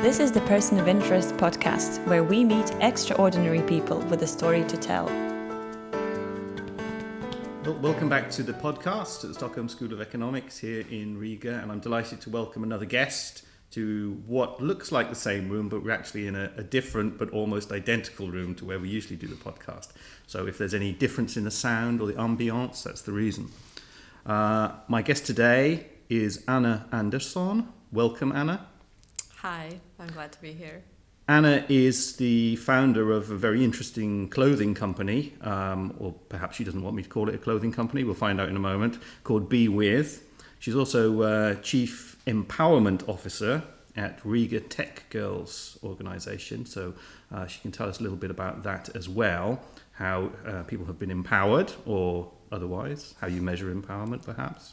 This is the Person of Interest podcast, where we meet extraordinary people with a story to tell. Welcome back to the podcast at the Stockholm School of Economics here in Riga, and I'm delighted to welcome another guest to what looks like the same room, but we're actually in a different but almost identical room to where we usually do the podcast. So if there's any difference in the sound or the ambience, that's the reason. My guest today is Anna Andersone. Welcome, Anna. Hi, I'm glad to be here. Anna is the founder of a very interesting clothing company, or perhaps she doesn't want me to call it a clothing company, we'll find out in a moment, called Be With. She's also Chief Empowerment Officer at Riga TechGirls organisation, so she can tell us a little bit about that as well, how people have been empowered or otherwise, how you measure empowerment perhaps.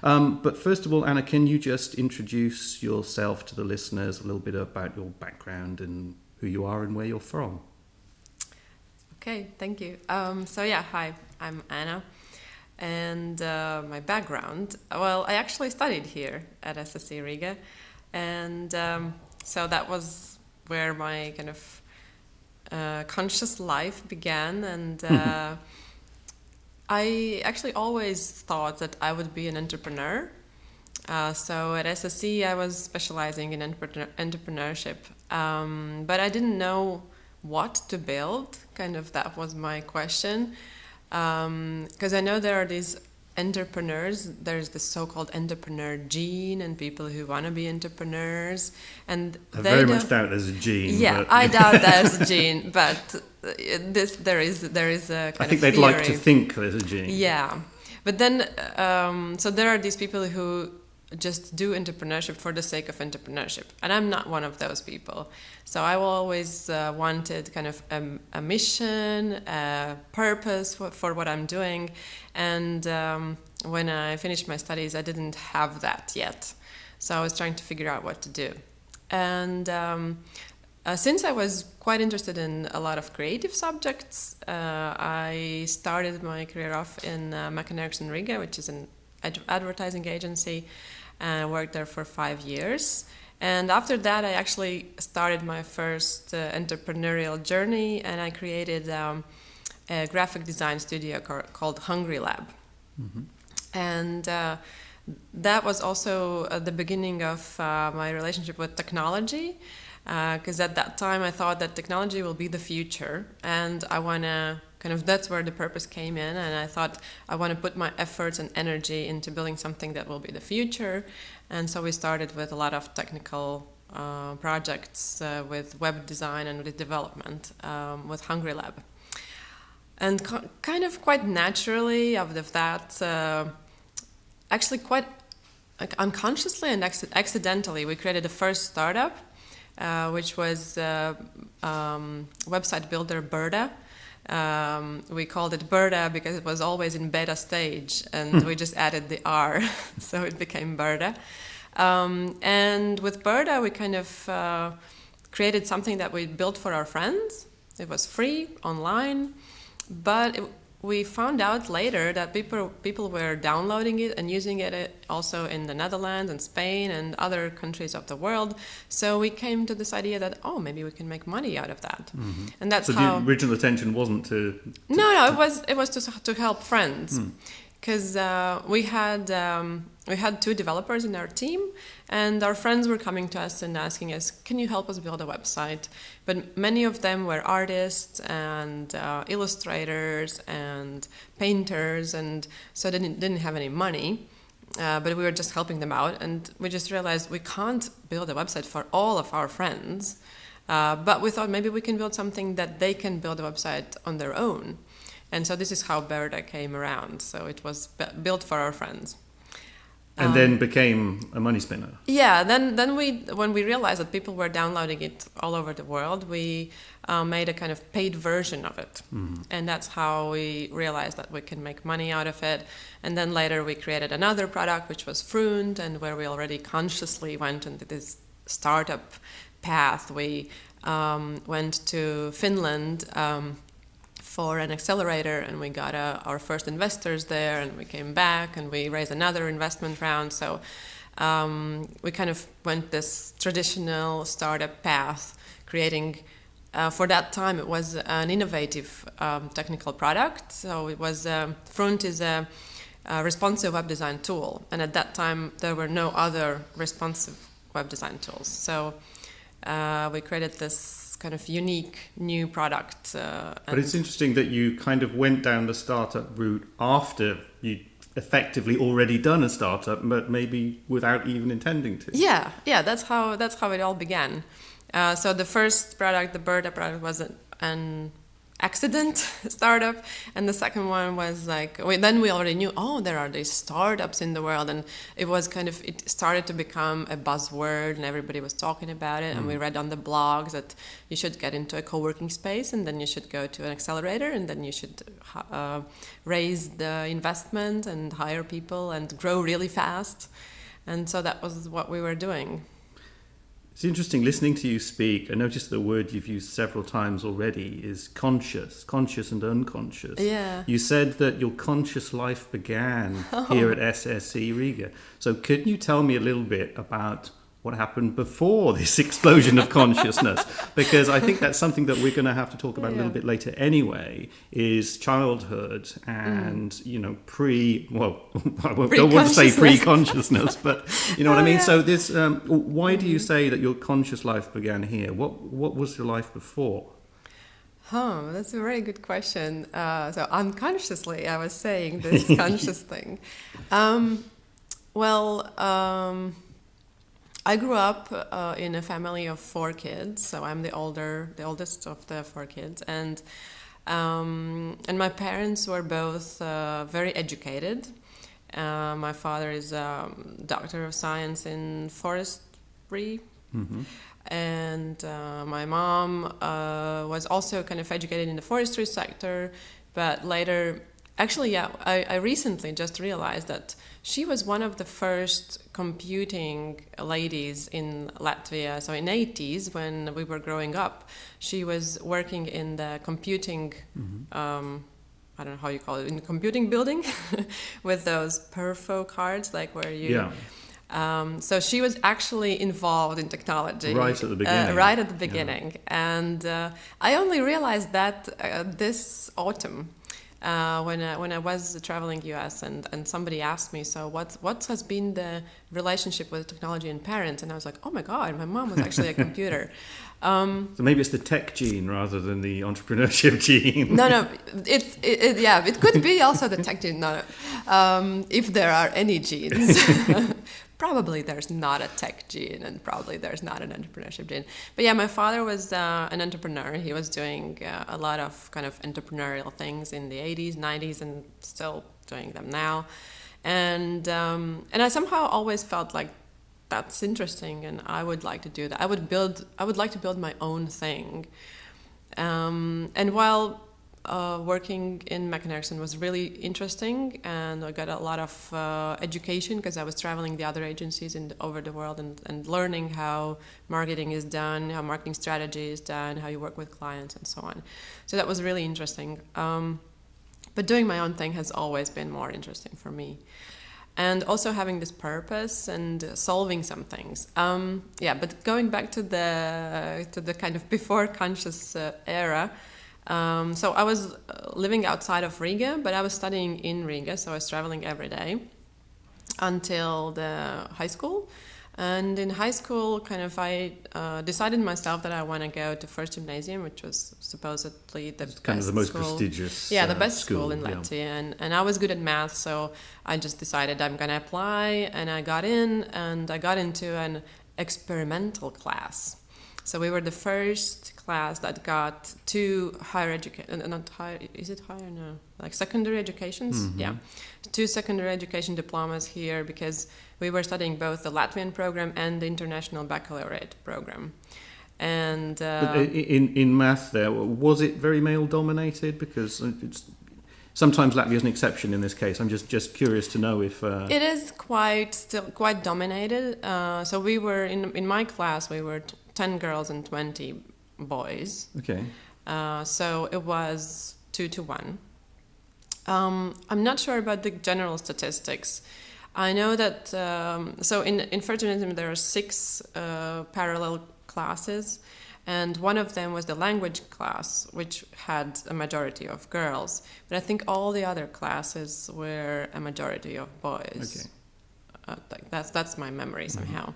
But first of all, Anna, can you just introduce yourself to the listeners, a little bit about your background and who you are and where you're from? Okay, thank you. Hi, I'm Anna. And my background, well, I actually studied here at SSE Riga. And so that was where my kind of conscious life began. And I actually always thought that I would be an entrepreneur. So at SSE, I was specializing in entrepreneurship. But I didn't know what to build. Kind of that was my question. Because I know there are these entrepreneurs, there's the so-called entrepreneur gene and people who want to be entrepreneurs, and I very much doubt there's a gene. Yeah, I doubt there's a gene, but there is a kind of theory. I think they'd like to think there's a gene. Yeah, but then so there are these people who just do entrepreneurship for the sake of entrepreneurship, and I'm not one of those people. So I always wanted kind of a mission, a purpose for what I'm doing, and when I finished my studies, I didn't have that yet. So I was trying to figure out what to do, and since I was quite interested in a lot of creative subjects, I started my career off in SSE Riga, which is an advertising agency, and I worked there for 5 years. And after that, I actually started my first entrepreneurial journey, and I created a graphic design studio called Hungry Lab. Mm-hmm. And that was also the beginning of my relationship with technology, because at that time I thought that technology will be the future, and I want to that's where the purpose came in, and I thought I want to put my efforts and energy into building something that will be the future. And so we started with a lot of technical projects with web design and with development with Hungry Lab. And quite naturally out of that, actually quite unconsciously and accidentally, we created the first startup, which was website builder Berta. We called it Berta because it was always in beta stage, and we just added the R, so it became Berta. And with Berta, we kind of created something that we built for our friends. It was free, online, but we found out later that people were downloading it and using it also in the Netherlands and Spain and other countries of the world. So we came to this idea that, maybe we can make money out of that. Mm-hmm. And that's how... So the original intention wasn't to... No, it was to help friends. Because we had 2 developers in our team, and our friends were coming to us and asking us, can you help us build a website? But many of them were artists and illustrators and painters, and so they didn't have any money, but we were just helping them out, and we just realized we can't build a website for all of our friends, but we thought maybe we can build something that they can build a website on their own. And so this is how Berta came around. So it was built for our friends. And then became a money spinner. Yeah, then when we realized that people were downloading it all over the world, we made a kind of paid version of it. Mm-hmm. And that's how we realized that we can make money out of it. And then later we created another product, which was FROONT, and where we already consciously went into this startup path. We went to Finland for an accelerator, and we got our first investors there, and we came back and we raised another investment round. So we kind of went this traditional startup path, creating, for that time, it was an innovative technical product. So it was, FROONT is a responsive web design tool. And at that time, there were no other responsive web design tools. So we created this kind of unique new product. But it's interesting that you kind of went down the startup route after you effectively already done a startup, but maybe without even intending to. Yeah, that's how it all began. So the first product, the Berta product, was an accident startup, and the second one was like, then we already knew, there are these startups in the world, and it started to become a buzzword, and everybody was talking about it, and we read on the blogs that you should get into a co-working space, and then you should go to an accelerator, and then you should raise the investment and hire people and grow really fast. And so that was what we were doing. It's interesting listening to you speak. I noticed the word you've used several times already is conscious and unconscious. Yeah. You said that your conscious life began here at SSE Riga. So could you tell me a little bit about what happened before this explosion of consciousness? Because I think that's something that we're going to have to talk about a little bit later anyway, is childhood and, I don't want to say pre-consciousness, but you know what I mean? Yeah. So this, why do you say that your conscious life began here? What was your life before? That's a very good question. So unconsciously, I was saying this conscious thing. I grew up in a family of 4 kids, so I'm the oldest of the 4 kids, and my parents were both very educated. My father is a doctor of science in forestry, and my mom was also kind of educated in the forestry sector, but later. Actually, I recently just realized that she was one of the first computing ladies in Latvia. So in the 80s, when we were growing up, she was working in the computing, I don't know how you call it, in the computing building with those perfo cards, like where you... Yeah. So she was actually involved in technology. Right at the beginning. Yeah. And I only realized that this autumn. When I was traveling US and somebody asked me, so what has been the relationship with technology and parents? And I was like, oh my God, my mom was actually a computer. So maybe it's the tech gene rather than the entrepreneurship gene. No, it could be also the tech gene. No, if there are any genes. Probably there's not a tech gene, and probably there's not an entrepreneurship gene. But yeah, my father was an entrepreneur. He was doing a lot of kind of entrepreneurial things in the 80s, 90s, and still doing them now. And I somehow always felt like that's interesting, and I would like to do that. I would like to build my own thing. And while working in McAnderson was really interesting, and I got a lot of education because I was traveling the other agencies over the world and learning how marketing is done, how marketing strategy is done, how you work with clients and so on. So that was really interesting. But doing my own thing has always been more interesting for me. And also having this purpose and solving some things. But going back to the kind of before conscious era, so I was living outside of Riga, but I was studying in Riga, so I was traveling every day until the high school. And in high school, kind of, I decided myself that I want to go to First Gymnasium, which was supposedly the best kind of the most school. Prestigious. Yeah, the best school in yeah. Latvia, and I was good at math, so I just decided I'm going to apply, and I got in, and I got into an experimental class. So we were the first class that got 2 higher education, not higher, is it higher? No, like secondary educations? Mm-hmm. Yeah, 2 secondary education diplomas here because we were studying both the Latvian program and the International Baccalaureate program. And in math there, was it very male dominated? Because sometimes Latvia is an exception in this case. I'm just curious to know if... It is still quite dominated. So we were, in my class, we were 10 girls and 20 boys. Okay. So it was 2 to 1. I'm not sure about the general statistics. I know that, so in fraternity there are 6 parallel classes, and one of them was the language class, which had a majority of girls. But I think all the other classes were a majority of boys. Okay. That's my memory somehow.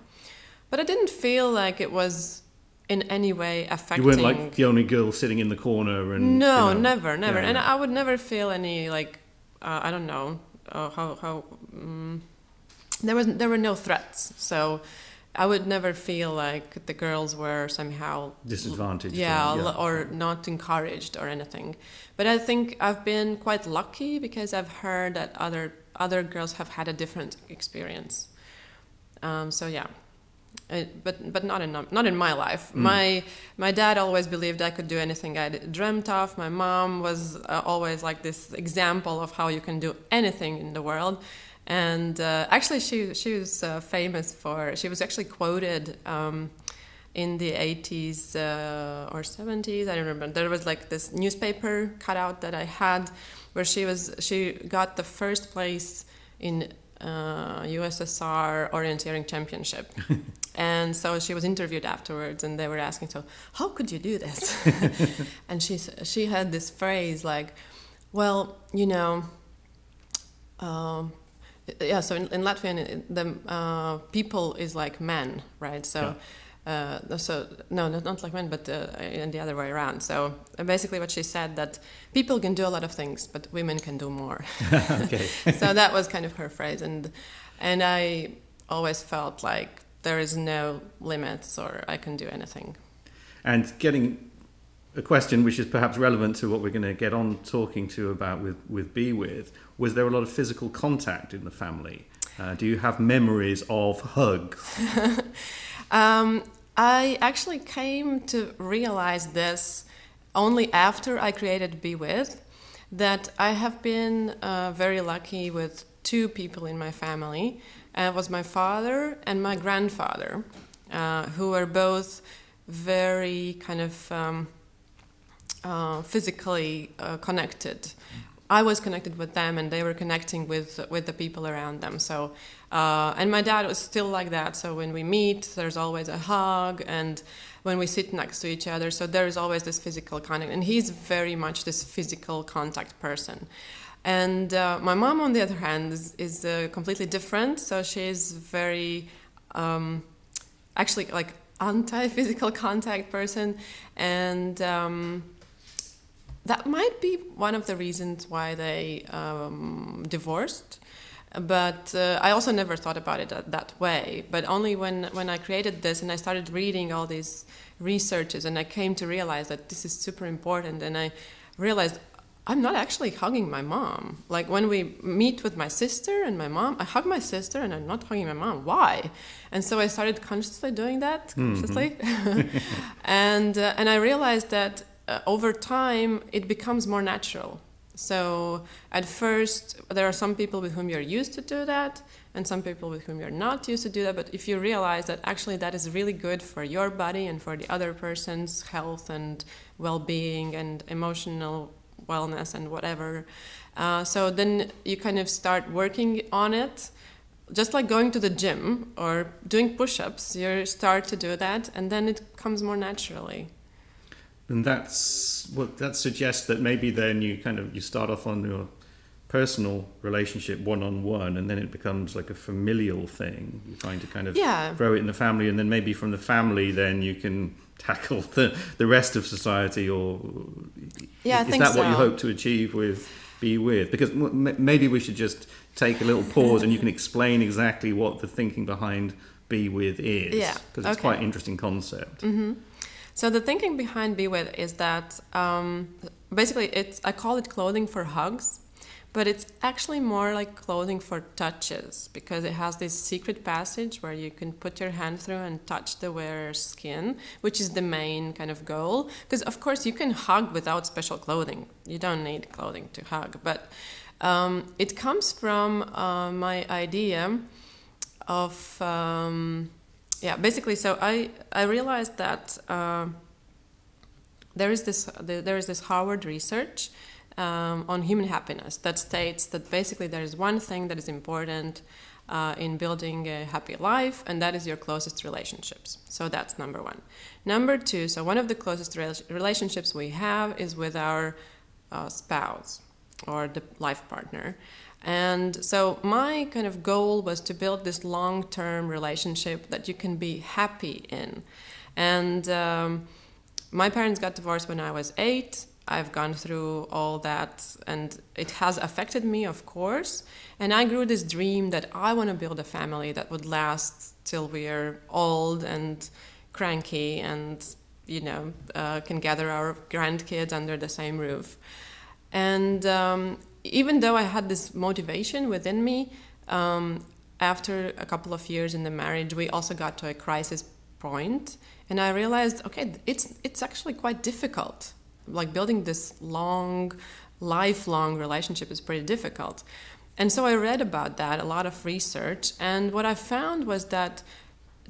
But I didn't feel like it was in any way affecting... You weren't like the only girl sitting in the corner and... No, you know, never. yeah, And yeah. I would never feel any, like, I don't know, there were no threats, so I would never feel like the girls were somehow disadvantaged. Or not encouraged or anything. But I think I've been quite lucky because I've heard that other girls have had a different experience. So yeah, but not in my life. My dad always believed I could do anything I dreamt of. My mom was always like this example of how you can do anything in the world. And actually, she was famous for... She was actually quoted in the 80s or 70s. I don't remember. There was like this newspaper cutout that I had, where she got the first place in USSR orienteering championship. And so she was interviewed afterwards, and they were asking, "So how could you do this?" And she had this phrase like, "Well, you know." Yeah, so in Latvian, the people is like men, right? So, so no, not like men, but in the other way around. So basically, what she said, that people can do a lot of things, but women can do more. Okay. So that was kind of her phrase, and I always felt like there is no limits, or I can do anything. And getting a question which is perhaps relevant to what we're going to get on talking to about with Be With, was there a lot of physical contact in the family? Do you have memories of hugs? I actually came to realize this only after I created Be With, that I have been very lucky with 2 people in my family. It was my father and my grandfather, who were both very kind of physically connected. I was connected with them, and they were connecting with the people around them. So, and my dad was still like that. So when we meet, there's always a hug, and when we sit next to each other, so there is always this physical contact. And he's very much this physical contact person. And my mom, on the other hand, is completely different. So she's very, actually, like anti-physical contact person, and that might be one of the reasons why they divorced. But I also never thought about it that way. But only when I created this and I started reading all these researches, and I came to realize that this is super important, and I realized I'm not actually hugging my mom. Like when we meet with my sister and my mom, I hug my sister and I'm not hugging my mom. Why? And so I started consciously doing that, and I realized that over time it becomes more natural. So at first there are some people with whom you're used to do that, and some people with whom you're not used to do that. But if you realize that actually that is really good for your body and for the other person's health and well-being and emotional wellness and whatever, so then you kind of start working on it, just like going to the gym or doing push-ups. You start to do that, and then it comes more naturally. And that's what that suggests, that maybe then you start off on your personal relationship one-on-one, and then it becomes like a familial thing. You're trying to kind of grow it in the family, and then maybe from the family then you can tackle the rest of society. Or I think that what you hope to achieve with Be With? Because maybe we should just take a little pause and you can explain exactly what the thinking behind Be With is, because it's quite an interesting concept. Mm-hmm. So the thinking behind Be With is that basically I call it clothing for hugs, but it's actually more like clothing for touches, because it has this secret passage where you can put your hand through and touch the wearer's skin, which is the main kind of goal. Because of course you can hug without special clothing. You don't need clothing to hug, but it comes from my idea of basically. So I realized that there is this Harvard research on human happiness that states that basically there is one thing that is important in building a happy life, and that is your closest relationships. So that's number one. Number two, so one of the closest relationships we have is with our spouse or the life partner. And so my kind of goal was to build this long-term relationship that you can be happy in. And my parents got divorced when I was 8. I've gone through all that, and it has affected me, of course. And I grew this dream that I want to build a family that would last till we're old and cranky and, can gather our grandkids under the same roof. And even though I had this motivation within me, after a couple of years in the marriage, we also got to a crisis point. And I realized, okay, it's actually quite difficult. Like building this lifelong relationship is pretty difficult. And so I read about that, a lot of research, and what I found was that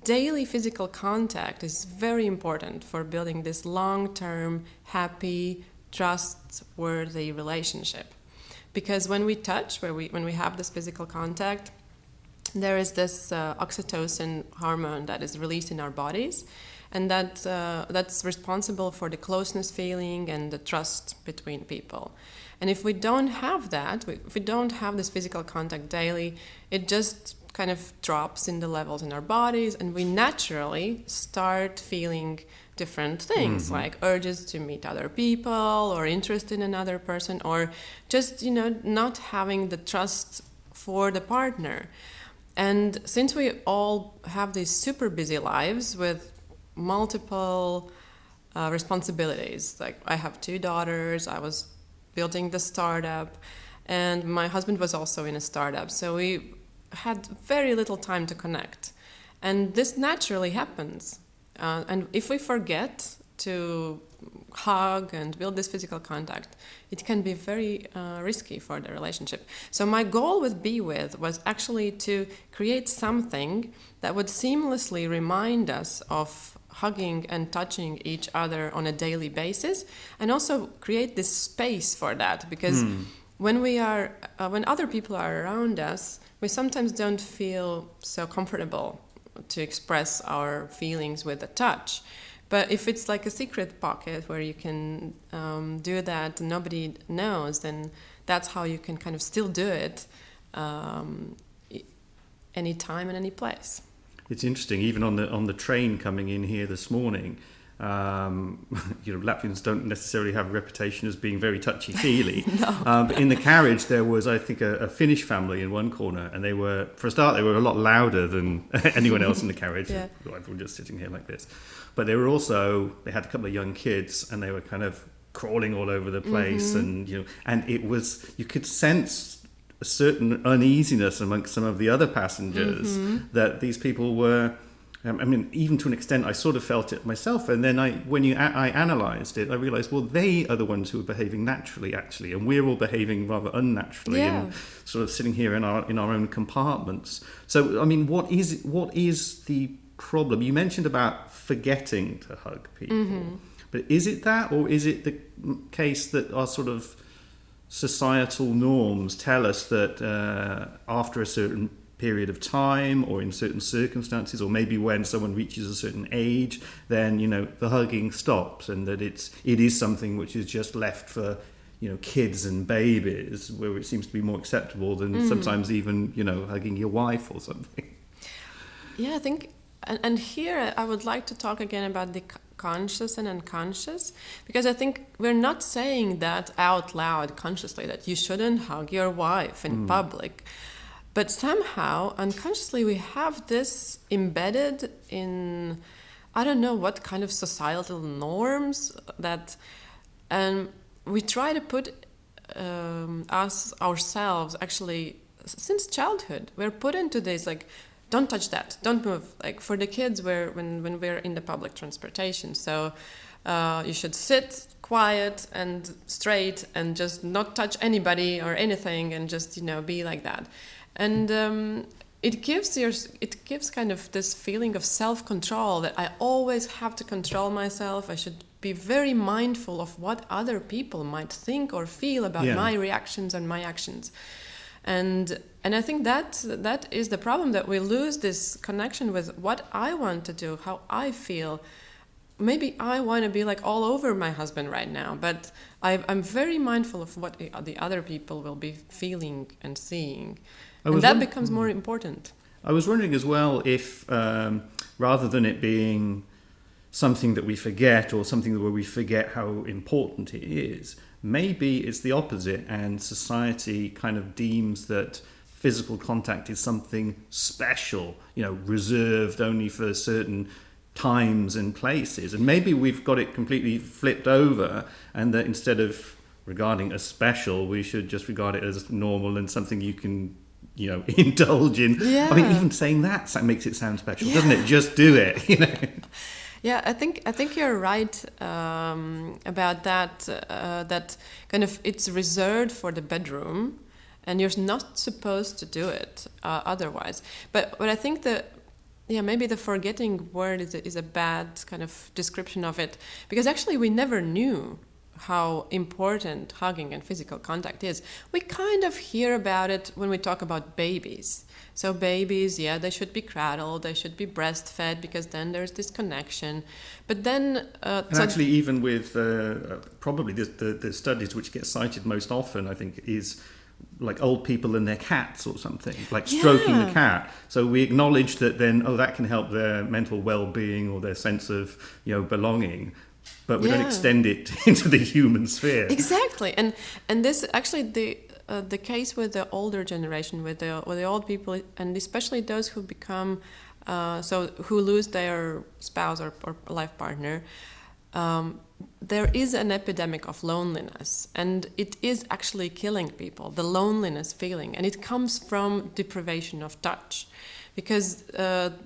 daily physical contact is very important for building this long-term, happy, trustworthy relationship. Because when we touch, when we have this physical contact, there is this oxytocin hormone that is released in our bodies, and that's responsible for the closeness feeling and the trust between people. And if we don't have that, if we don't have this physical contact daily, it just kind of drops in the levels in our bodies, and we naturally start feeling different things, like urges to meet other people or interest in another person, or just, not having the trust for the partner. And since we all have these super busy lives with multiple responsibilities, like I have 2 daughters, I was building the startup, and my husband was also in a startup, so we had very little time to connect. And this naturally happens. And if we forget to hug and build this physical contact, it can be very risky for the relationship. So my goal with Be With was actually to create something that would seamlessly remind us of hugging and touching each other on a daily basis, and also create this space for that, because when other people are around us, we sometimes don't feel so comfortable to express our feelings with a touch. But if it's like a secret pocket where you can do that and nobody knows, then that's how you can kind of still do it anytime and any place. It's interesting, even on the train coming in here this morning, Latvians don't necessarily have a reputation as being very touchy-feely. No. But in the carriage, there was, I think, a Finnish family in one corner, and they were a lot louder than anyone else in the carriage. Yeah. We're just sitting here like this. But they had a couple of young kids, and they were kind of crawling all over the place, and it was, you could sense a certain uneasiness amongst some of the other passengers that these people were. Even to an extent, I sort of felt it myself. And then when I analysed it, I realised, well, they are the ones who are behaving naturally, actually, and we're all behaving rather unnaturally and sort of sitting here in our own compartments. So, what is the problem? You mentioned about forgetting to hug people, but is it that, or is it the case that our sort of societal norms tell us that after a certain period of time, or in certain circumstances, or maybe when someone reaches a certain age, then the hugging stops, and that it is something which is just left for kids and babies, where it seems to be more acceptable than sometimes even hugging your wife or something? Yeah, I think, and here I would like to talk again about the conscious and unconscious, because I think we're not saying that out loud consciously, that you shouldn't hug your wife in public. But somehow, unconsciously, we have this embedded in, I don't know what kind of societal norms that, and we try to put ourselves, actually, since childhood, we're put into this, like, don't touch that, don't move. Like for the kids, when we're in the public transportation, so you should sit quiet and straight and just not touch anybody or anything, and just be like that. And it gives kind of this feeling of self-control, that I always have to control myself. I should be very mindful of what other people might think or feel about my reactions and my actions. And I think that is the problem, that we lose this connection with what I want to do, how I feel. Maybe I want to be like all over my husband right now, but I'm very mindful of what the other people will be feeling and seeing. And that becomes more important. I was wondering as well if, rather than it being something that we forget or something where we forget how important it is, maybe it's the opposite, and society kind of deems that physical contact is something special, reserved only for certain times and places. And maybe we've got it completely flipped over, and that instead of regarding it as special, we should just regard it as normal and something you can indulge in. Yeah. I mean, even saying that makes it sound special, doesn't it? Just do it. Yeah, I think you're right about that. That kind of it's reserved for the bedroom, and you're not supposed to do it otherwise. But I think that maybe the forgetting word is a bad kind of description of it, because actually we never knew how important hugging and physical contact is. We kind of hear about it when we talk about babies. So babies, they should be cradled, they should be breastfed, because then there's this connection. But then... and actually, even with probably the studies which get cited most often, I think, is like old people and their cats or something, like stroking the cat. So we acknowledge that then, that can help their mental well-being or their sense of, belonging. But we don't extend it into the human sphere. Exactly, and this actually the case with the older generation, with the old people, and especially those who become who lose their spouse or life partner. There is an epidemic of loneliness, and it is actually killing people. The loneliness feeling, and it comes from deprivation of touch, because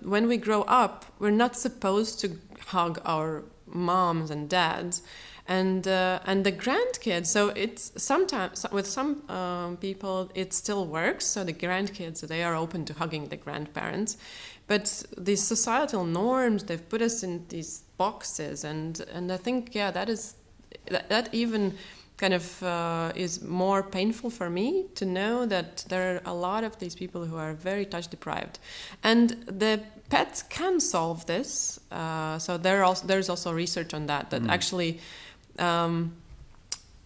when we grow up, we're not supposed to hug our moms and dads and the grandkids. So it's sometimes with some people it still works, so the grandkids, they are open to hugging the grandparents, but these societal norms, they've put us in these boxes, and I think that even kind of is more painful for me to know that there are a lot of these people who are very touch deprived, and the pets can solve this. So there's also research on that actually,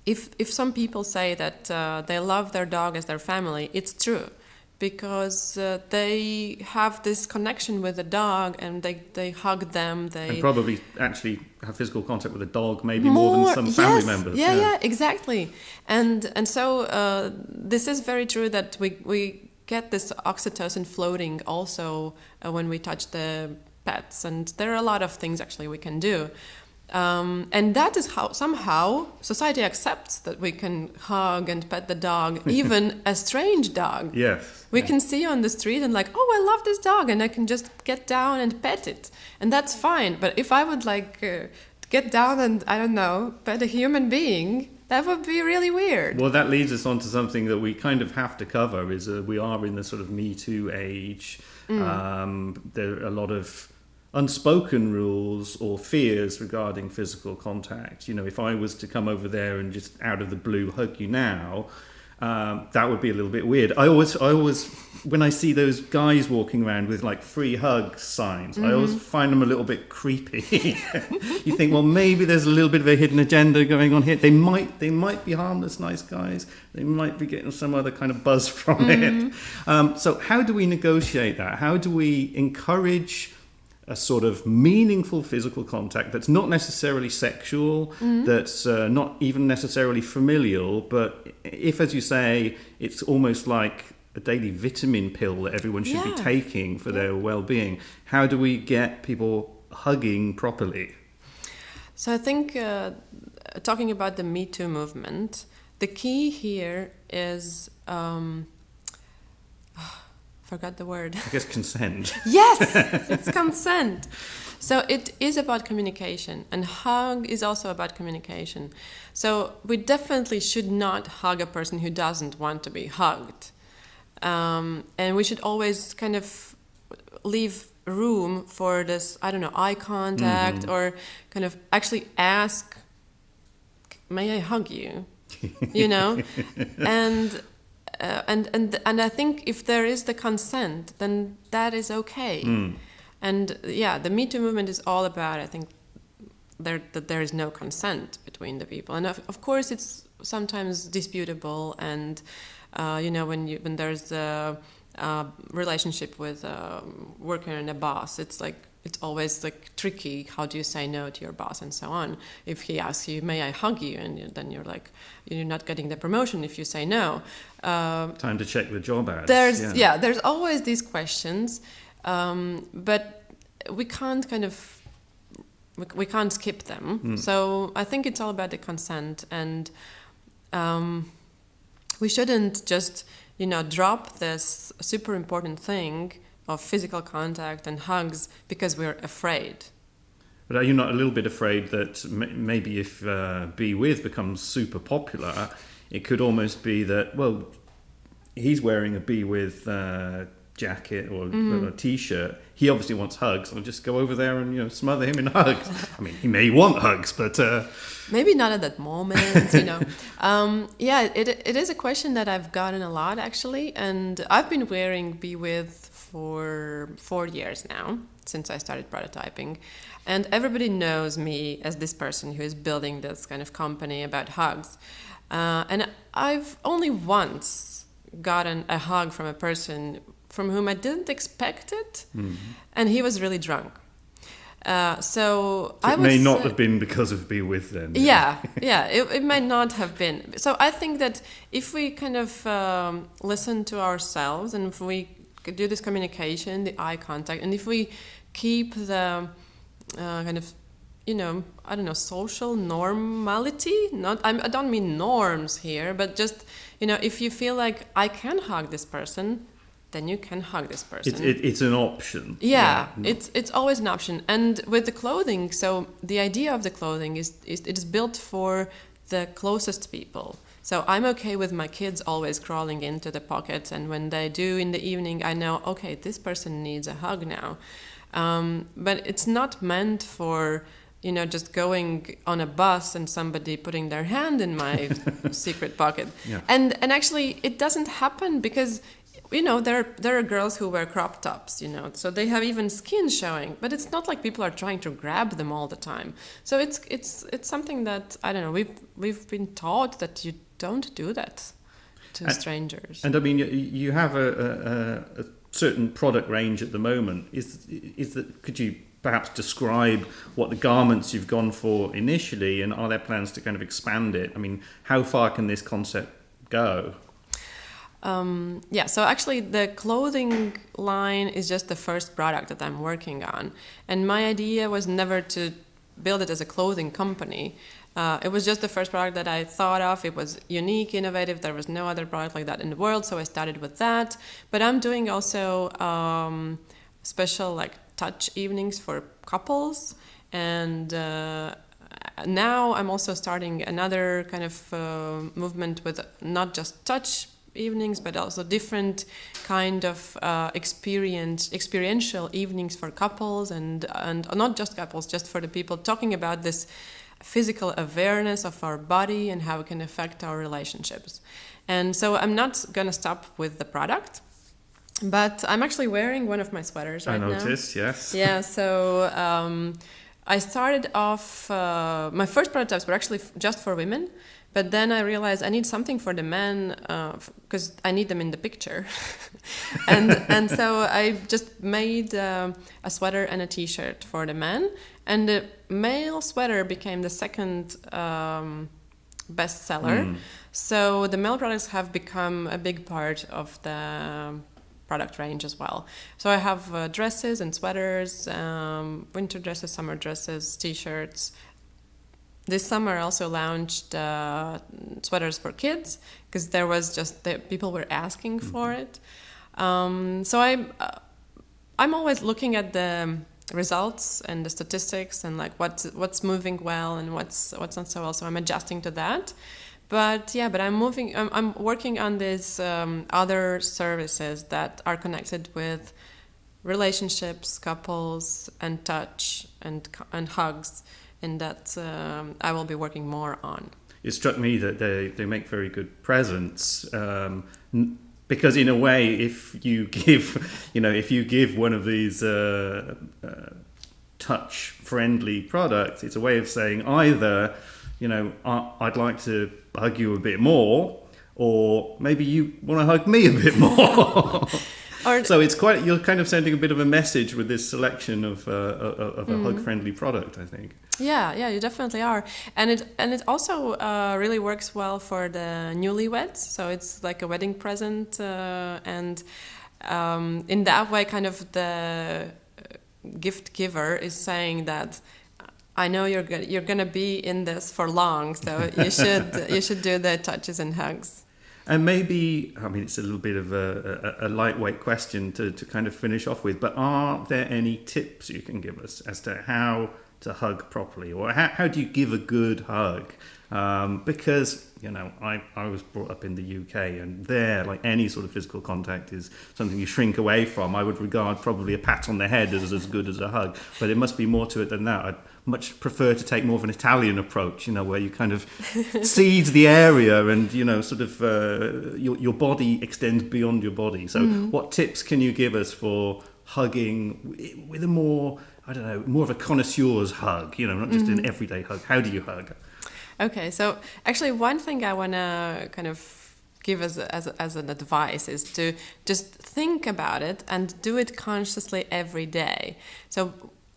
if some people say that they love their dog as their family, it's true, because they have this connection with the dog, and they hug them. And probably actually have physical contact with a dog, maybe more than some family members. Yeah, exactly. And so this is very true, that we get this oxytocin floating also when we touch the pets, and there are a lot of things actually we can do. And that is how somehow society accepts that we can hug and pet the dog, even a strange dog. Yes. We can see on the street and I love this dog, and I can just get down and pet it. And that's fine. But if I would get down and, I don't know, pet a human being, that would be really weird. Well, that leads us on to something that we kind of have to cover, is we are in the sort of Me Too age. There are a lot of unspoken rules or fears regarding physical contact. If I was to come over there and just out of the blue hug you now, that would be a little bit weird. I always, when I see those guys walking around with free hug signs, I always find them a little bit creepy. You think, well, maybe there's a little bit of a hidden agenda going on here. They might be harmless, nice guys. They might be getting some other kind of buzz from it. So how do we negotiate that? How do we encourage a sort of meaningful physical contact that's not necessarily sexual, that's not even necessarily familial, but if, as you say, it's almost like a daily vitamin pill that everyone should be taking for their well-being, how do we get people hugging properly? So I think talking about the Me Too movement, the key here is... forgot the word. I guess consent. Yes, it's consent. So it is about communication, and hug is also about communication. So we definitely should not hug a person who doesn't want to be hugged. And we should always kind of leave room for this, eye contact, or kind of actually ask, may I hug you? And and I think if there is the consent, then that is okay. And yeah, the Me Too movement is all about, I think, that there is no consent between the people, and of course it's sometimes disputable, and when there's a relationship with a worker and a boss, it's always like tricky. How do you say no to your boss and so on? If he asks you, "May I hug you?" and then you're like, you're not getting the promotion if you say no. Time to check the job ads. There's always these questions, but we can't we can't skip them. So I think it's all about the consent, and we shouldn't just drop this super important thing of physical contact and hugs because we're afraid. But are you not a little bit afraid that maybe if Be With becomes super popular, it could almost be that, well, he's wearing a Be With jacket or a t-shirt, he obviously wants hugs, I'll just go over there and smother him in hugs. I mean, he may want hugs, but maybe not at that moment. It is a question that I've gotten a lot, actually, and I've been wearing Be With for 4 years now, since I started prototyping, and everybody knows me as this person who is building this kind of company about hugs, and I've only once gotten a hug from a person from whom I didn't expect it, and he was really drunk. So I it would may not say, have been because of Be With then. It might not have been. So I think that if we kind of listen to ourselves, and if we do this communication, the eye contact, and if we keep the kind of social normality, I don't mean norms here, but just if you feel like I can hug this person, then you can hug this person. It's an option. It's always an option. And with the clothing, so the idea of the clothing is it is built for the closest people. So I'm okay with my kids always crawling into the pocket, and when they do in the evening, I know, okay, this person needs a hug now. But it's not meant for just going on a bus and somebody putting their hand in my secret pocket. And actually it doesn't happen because there are girls who wear crop tops, so they have even skin showing, but it's not like people are trying to grab them all the time. So it's something that, I don't know, we've been taught that you don't do that to strangers. And I mean, you have a certain product range at the moment. Could you perhaps describe what the garments you've gone for initially, and are there plans to kind of expand it? I mean, how far can this concept go? So actually the clothing line is just the first product that I'm working on. And my idea was never to build it as a clothing company. It was just the first product that I thought of. It was unique, innovative. There was no other product like that in the world, so I started with that. But I'm doing also special touch evenings for couples. And now I'm also starting another kind of movement with not just touch evenings, but also different kind of experiential evenings for couples, and not just couples, just for the people talking about this physical awareness of our body and how it can affect our relationships. And so I'm not gonna stop with the product, but I'm actually wearing one of my sweaters right now. I noticed, yes. Yeah, so I started off, my first prototypes were actually just for women, but then I realized I need something for the men because I need them in the picture. and so I just made a sweater and a t-shirt for the men. And the male sweater became the second bestseller. So the male products have become a big part of the product range as well. So I have dresses and sweaters, winter dresses, summer dresses, t-shirts. This summer I also launched sweaters for kids because there was just people were asking for it. So I'm always looking at the results and the statistics and what's moving well and what's not so well. So I'm adjusting to that. But I'm working on these other services that are connected with relationships, couples, and touch and hugs. And that I will be working more on. it struck me that they make very good presents. Because in a way, if you give one of these touch-friendly products, it's a way of saying either, I'd like to hug you a bit more, or maybe you want to hug me a bit more. So you're kind of sending a bit of a message with this selection of a hug-friendly product, I think. Yeah, you definitely are, and it also really works well for the newlyweds. So it's like a wedding present, and in that way, kind of the gift giver is saying that I know you're gonna be in this for long, so you should do the touches and hugs. And maybe, it's a little bit of a lightweight question to kind of finish off with, but are there any tips you can give us as to how to hug properly, or how do you give a good hug? Because, I was brought up in the UK, and there, like any sort of physical contact is something you shrink away from. I would regard probably a pat on the head as good as a hug, but it must be more to it than that. I'd much prefer to take more of an Italian approach, where you kind of seize the area and, sort of your body extends beyond your body. So what tips can you give us for hugging with a more of a connoisseur's hug, not just an everyday hug? How do you hug? Okay, so actually one thing I want to kind of give as an advice is to just think about it and do it consciously every day. So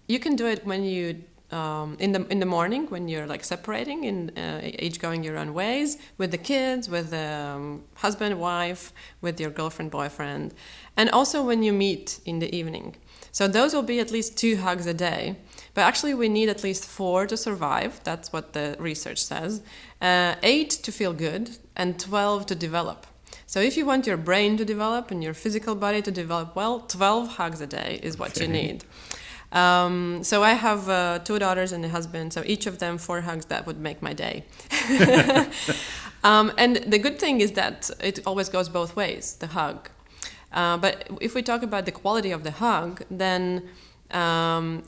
you can do it when you in the morning when you're like separating and each going your own ways, with the kids, with the husband, wife, with your girlfriend, boyfriend, and also when you meet in the evening. So those will be at least 2 hugs a day. But actually we need at least 4 to survive. That's what the research says. 8 to feel good, and 12 to develop. So if you want your brain to develop and your physical body to develop well, 12 hugs a day is what you need. So I have 2 daughters and a husband, so each of them 4 hugs, that would make my day. And the good thing is that it always goes both ways, the hug. But if we talk about the quality of the hug, then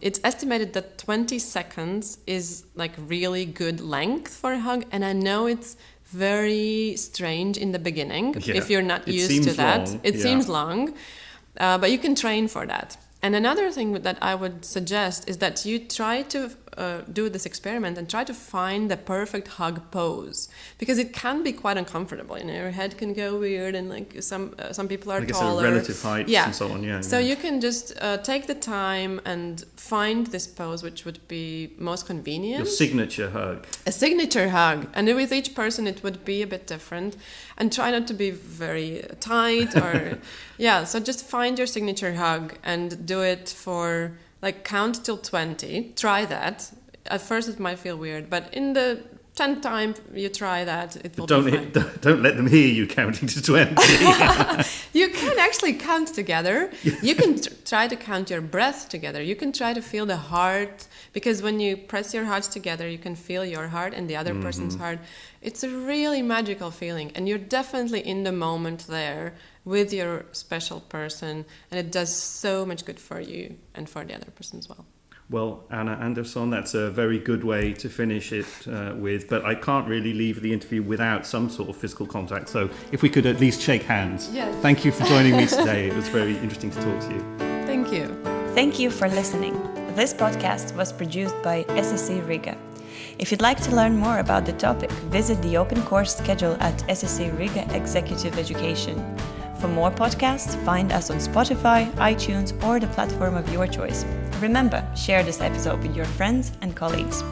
it's estimated that 20 seconds is like really good length for a hug. And I know it's very strange in the beginning if you're not used to that. It seems long, but you can train for that. And another thing that I would suggest is that you try to do this experiment and try to find the perfect hug pose, because it can be quite uncomfortable. Your head can go weird, and like some people are taller. Relative heights and so on. So you can just take the time and find this pose which would be most convenient. Your signature hug. A signature hug, and with each person it would be a bit different. And try not to be very tight or so just find your signature hug and do it for count till 20. Try that. At first it might feel weird, but in the 10th time you try that, it will be fine. Don't let them hear you counting to 20. You can actually count together. You can try to count your breath together. You can try to feel the heart, because when you press your hearts together, you can feel your heart and the other person's heart. It's a really magical feeling, and you're definitely in the moment there with your special person, and it does so much good for you and for the other person as well. Well, Anna Andersone, that's a very good way to finish it with, but I can't really leave the interview without some sort of physical contact, so if we could at least shake hands. Yes. Thank you for joining me today. It was very interesting to talk to you. Thank you. Thank you for listening. This podcast was produced by SSE Riga. If you'd like to learn more about the topic, visit the open course schedule at SSE Riga Executive Education. For more podcasts, find us on Spotify, iTunes, or the platform of your choice. Remember, share this episode with your friends and colleagues.